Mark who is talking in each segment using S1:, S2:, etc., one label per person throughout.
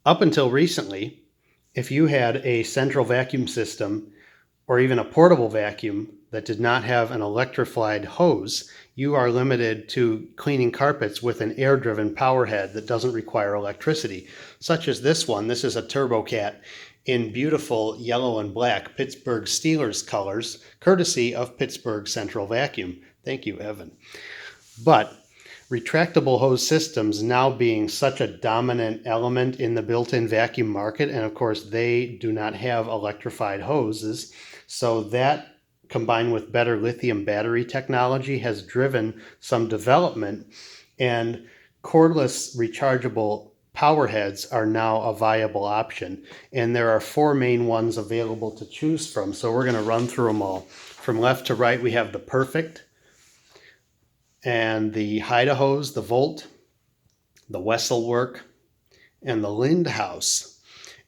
S1: Up until recently, if you had a central vacuum system or even a portable vacuum that did not have an electrified hose, you are limited to cleaning carpets with an air-driven power head that doesn't require electricity, such as this one. This is a TurboCat in beautiful yellow and black Pittsburgh Steelers colors, courtesy of Pittsburgh Central Vacuum. Thank you, Evan. But retractable hose systems now being such a dominant element in the built-in vacuum market, and of course they do not have electrified hoses, so that combined with better lithium battery technology has driven some development, and cordless rechargeable power heads are now a viable option. And there are 4 main ones available to choose from, so we're going to run through them all. From left to right, we have the Perfect, and the Hydahose, the Volt, the Wessel-Werk, and the Lindhaus.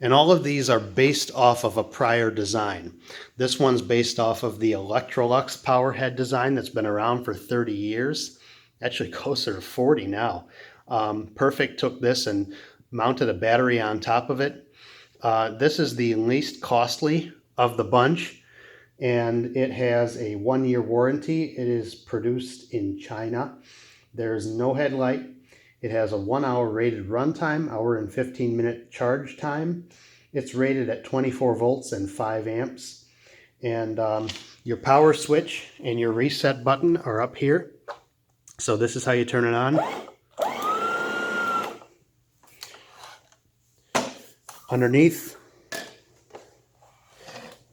S1: And all of these are based off of a prior design. This one's based off of the Electrolux power head design that's been around for 30 years, actually closer to 40 now. Perfect took this and mounted a battery on top of it. This is the least costly of the bunch, and it has a 1-year warranty. It is produced in China. There's no headlight. It has a 1-hour rated runtime, hour and 15-minute charge time. It's rated at 24 volts and 5 amps. And your power switch and your reset button are up here. So this is how you turn it on. Underneath,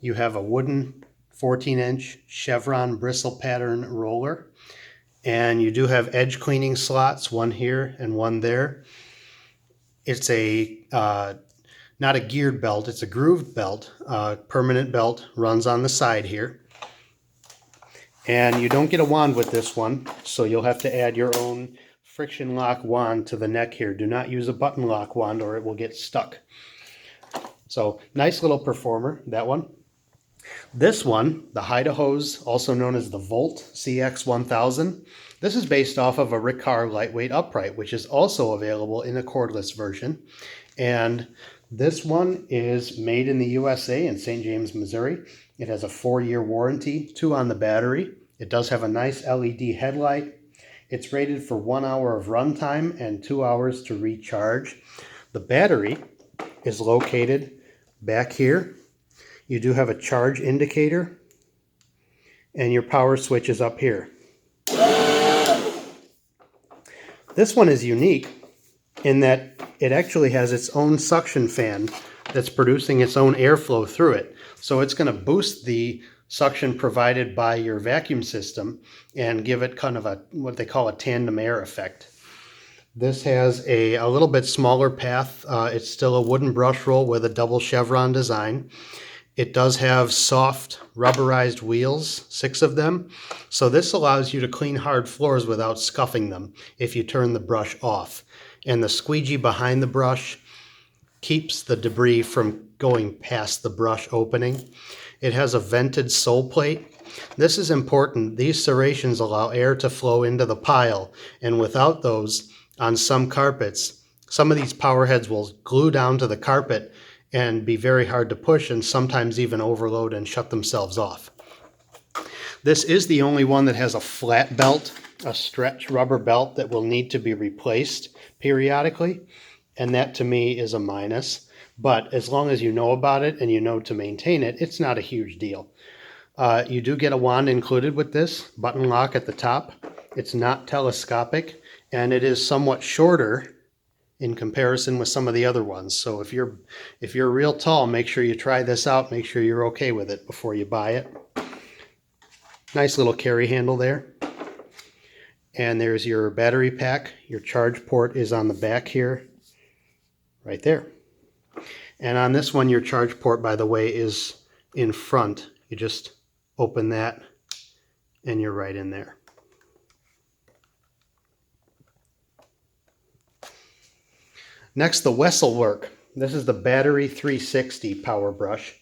S1: you have a wooden 14-inch chevron bristle pattern roller. And you do have edge cleaning slots, one here and one there. It's a not a geared belt, it's a grooved belt. Permanent belt runs on the side here. And you don't get a wand with this one, so you'll have to add your own friction lock wand to the neck here. Do not use a button lock wand or it will get stuck. So nice little performer, that one. This one, the Hydahose, also known as the Volt CX1000, this is based off of a Riccar lightweight upright, which is also available in a cordless version. And this one is made in the USA in St. James, Missouri. It has a 4-year warranty, 2 on the battery. It does have a nice LED headlight. It's rated for 1 hour of runtime and 2 hours to recharge. The battery is located back here. You do have a charge indicator, and your power switch is up here. This one is unique in that it actually has its own suction fan that's producing its own airflow through it. So it's going to boost the suction provided by your vacuum system and give it kind of a what they call a tandem air effect. This has a little bit smaller path. It's still a wooden brush roll with a double chevron design. It does have soft rubberized wheels, 6 of them. So this allows you to clean hard floors without scuffing them if you turn the brush off. And the squeegee behind the brush keeps the debris from going past the brush opening. It has a vented sole plate. This is important. These serrations allow air to flow into the pile, and without those, on some carpets, some of these power heads will glue down to the carpet and be very hard to push and sometimes even overload and shut themselves off. This is the only one that has a flat belt, a stretch rubber belt that will need to be replaced periodically, and that to me is a minus. But as long as you know about it and you know to maintain it, it's not a huge deal. You do get a wand included with this, button lock at the top. It's not telescopic, and it is somewhat shorter in comparison with some of the other ones. So if you're real tall, make sure you try this out. Make sure you're okay with it before you buy it. Nice little carry handle there. And there's your battery pack. Your charge port is on the back here, right there. And on this one, your charge port, by the way, is in front. You just open that and you're right in there. Next, the Wessel-Werk. This is the Battery 360 power brush,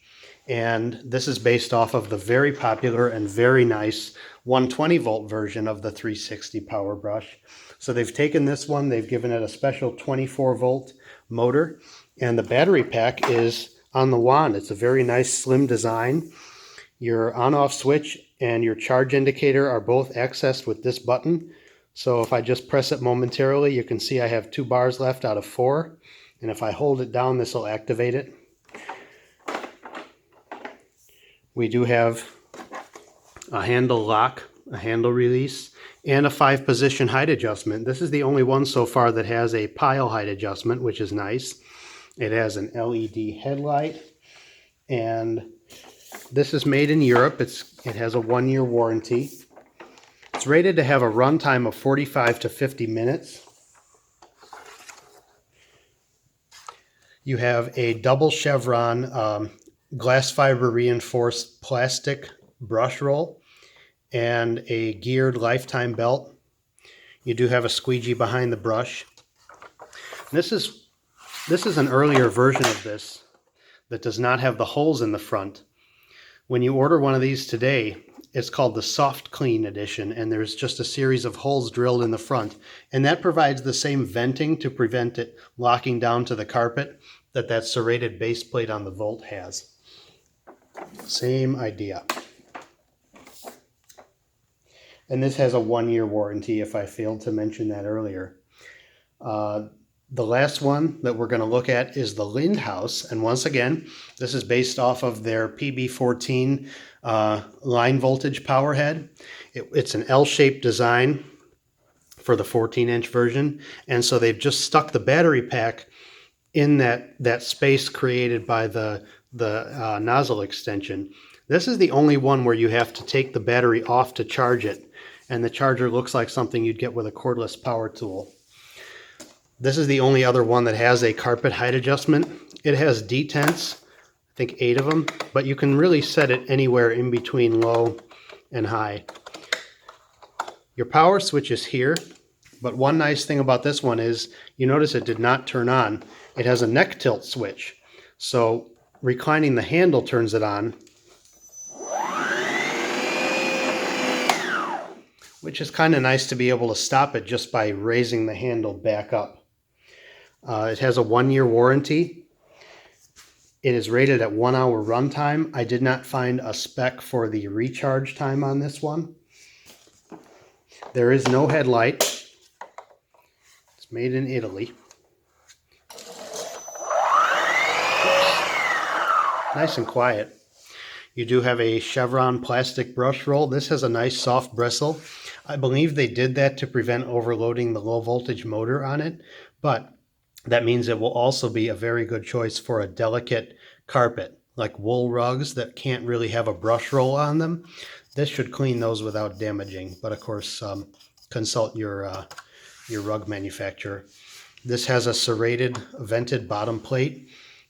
S1: and this is based off of the very popular and very nice 120 volt version of the 360 power brush. So they've taken this one, they've given it a special 24 volt motor. And the battery pack is on the wand. It's a very nice slim design. Your on-off switch and your charge indicator are both accessed with this button. So if I just press it momentarily, you can see I have 2 bars left out of 4. And if I hold it down, this will activate it. We do have a handle lock, a handle release, and a 5-position height adjustment. This is the only one so far that has a pile height adjustment, which is nice. It has an LED headlight, and this is made in Europe. It has a 1-year warranty. It's rated to have a runtime of 45 to 50 minutes. You have a double chevron glass fiber reinforced plastic brush roll and a geared lifetime belt. You do have a squeegee behind the brush. This is an earlier version of this that does not have the holes in the front. When you order one of these today, it's called the Soft Clean Edition, and there's just a series of holes drilled in the front, and that provides the same venting to prevent it locking down to the carpet that serrated base plate on the Volt has. Same idea. And this has a 1-year warranty, if I failed to mention that earlier. The last one that we're going to look at is the Lindhaus, and once again, this is based off of their PB14 line voltage power head. It's an L-shaped design for the 14-inch version, and so they've just stuck the battery pack in that space created by the nozzle extension. This is the only one where you have to take the battery off to charge it, and the charger looks like something you'd get with a cordless power tool. This is the only other one that has a carpet height adjustment. It has detents, I think 8 of them, but you can really set it anywhere in between low and high. Your power switch is here, but one nice thing about this one is you notice it did not turn on. It has a neck tilt switch, so reclining the handle turns it on, which is kind of nice to be able to stop it just by raising the handle back up. It has a 1-year warranty. It is rated at 1 hour runtime. I did not find a spec for the recharge time on this one. There is no headlight. It's made in Italy. Nice and quiet. You do have a chevron plastic brush roll. This has a nice soft bristle. I believe they did that to prevent overloading the low voltage motor on it, but that means it will also be a very good choice for a delicate carpet, like wool rugs that can't really have a brush roll on them. This should clean those without damaging, but of course, consult your rug manufacturer. This has a serrated, vented bottom plate.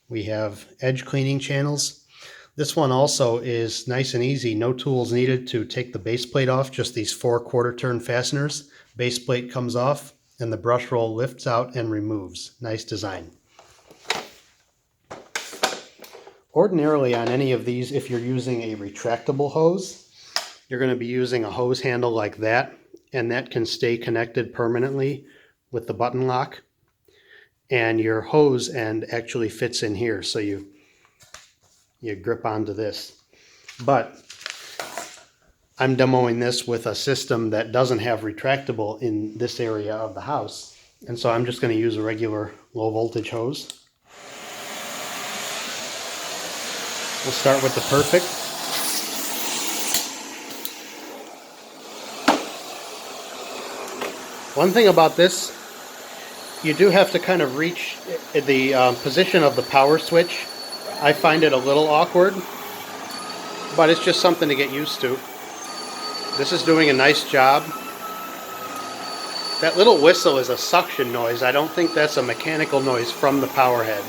S1: We have edge cleaning channels. This one also is nice and easy. No tools needed to take the base plate off, just these 4 quarter-turn fasteners. Base plate comes off, and the brush roll lifts out and removes. Nice design. Ordinarily on any of these, if you're using a retractable hose, you're going to be using a hose handle like that, and that can stay connected permanently with the button lock. And your hose end actually fits in here, so you grip onto this. But I'm demoing this with a system that doesn't have retractable in this area of the house. And so I'm just going to use a regular low voltage hose. We'll start with the Perfect. One thing about this, you do have to kind of reach the position of the power switch. I find it a little awkward, but it's just something to get used to. This is doing a nice job. That little whistle is a suction noise. I don't think that's a mechanical noise from the power head.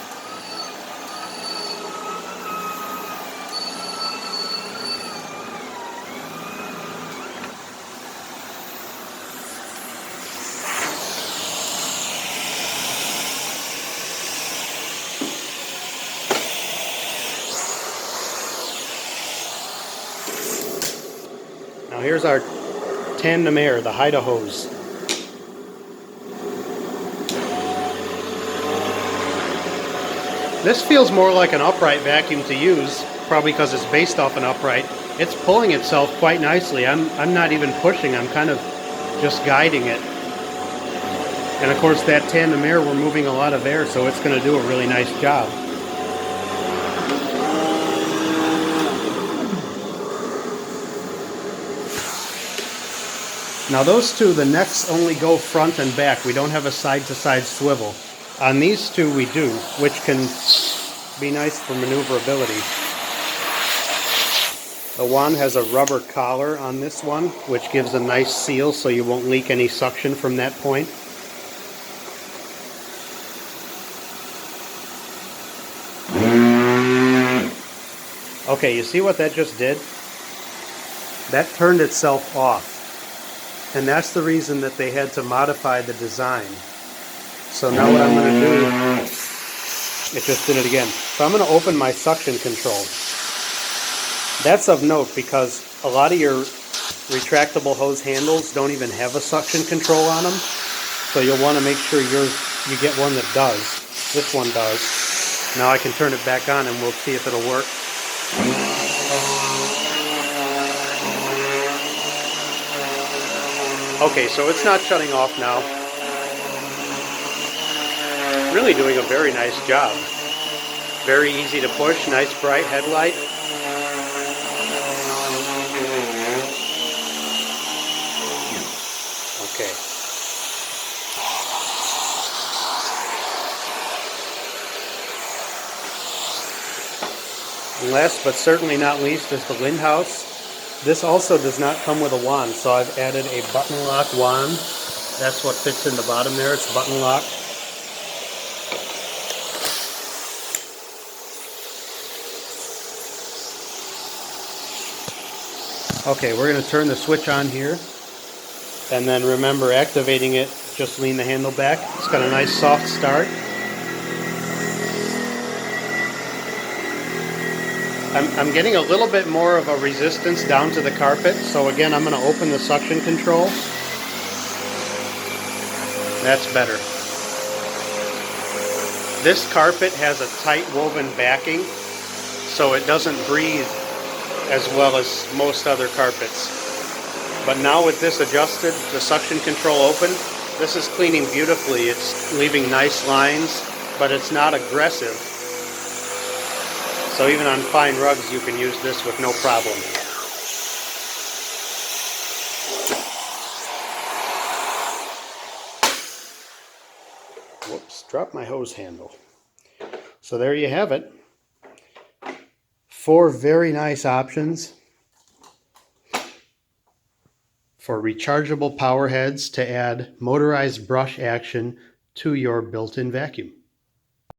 S1: Now here's our tandem air, the Haida hose. This feels more like an upright vacuum to use, probably because it's based off an upright. It's pulling itself quite nicely. I'm not even pushing, I'm kind of just guiding it. And of course that tandem air, we're moving a lot of air, so it's going to do a really nice job. Now those two, the necks only go front and back. We don't have a side-to-side swivel. On these two we do, which can be nice for maneuverability. The wand has a rubber collar on this one, which gives a nice seal so you won't leak any suction from that point. Okay, you see what that just did? That turned itself off. And that's the reason that they had to modify the design. So now what I'm going to do, it just did it again. So I'm going to open my suction control. That's of note because a lot of your retractable hose handles don't even have a suction control on them. So you'll want to make sure you get one that does. This one does. Now I can turn it back on and we'll see if it'll work. Okay, so it's not shutting off now. Really doing a very nice job. Very easy to push, nice bright headlight. Okay. And last but certainly not least is the Lindhaus. This also does not come with a wand, so I've added a button lock wand. That's what fits in the bottom there, it's button lock. Okay, we're going to turn the switch on here. And then remember, activating it, just lean the handle back. It's got a nice soft start. I'm getting a little bit more of a resistance down to the carpet, so again I'm going to open the suction control. That's better. This carpet has a tight woven backing, so it doesn't breathe as well as most other carpets. But now with this adjusted, the suction control open, this is cleaning beautifully. It's leaving nice lines, but it's not aggressive. So even on fine rugs, you can use this with no problem. Whoops, dropped my hose handle. So there you have it. 4 very nice options for rechargeable power heads to add motorized brush action to your built-in vacuum.